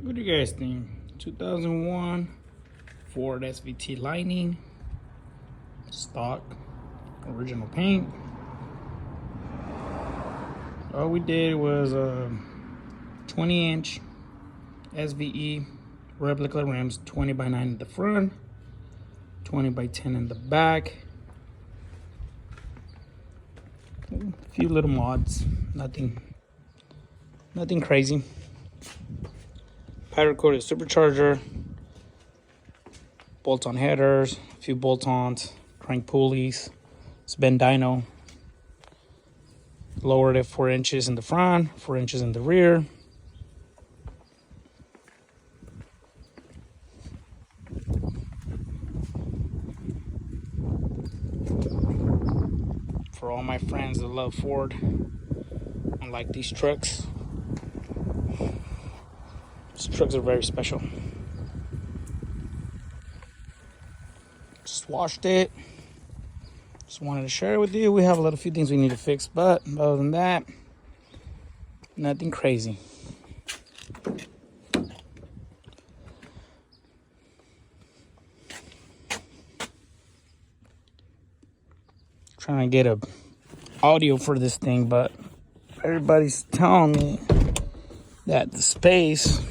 What do you guys think? 2001 Ford SVT Lightning, stock, original paint. All we did was a 20-inch SVE replica rims, 20 by 9 in the front, 20 by 10 in the back. A few little mods, nothing crazy. Powder coated supercharger, bolt-on headers, a few bolt-ons, crank pulleys, spin dyno. Lowered it 4 inches in the front, 4 inches in the rear. For all my friends that love Ford and like these trucks are very special. Just washed it. Just wanted to share it with you. We have a few things we need to fix, but other than that, nothing crazy. Trying to get a audio for this thing, but everybody's telling me that the space,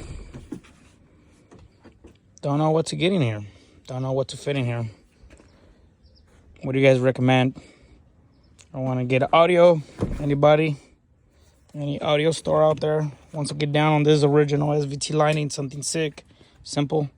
don't know what to get in here, don't know what to fit in here. What do you guys recommend? I want to get an audio. Anybody, any audio store out there wants to get down on this original SVT Lightning, something sick, simple?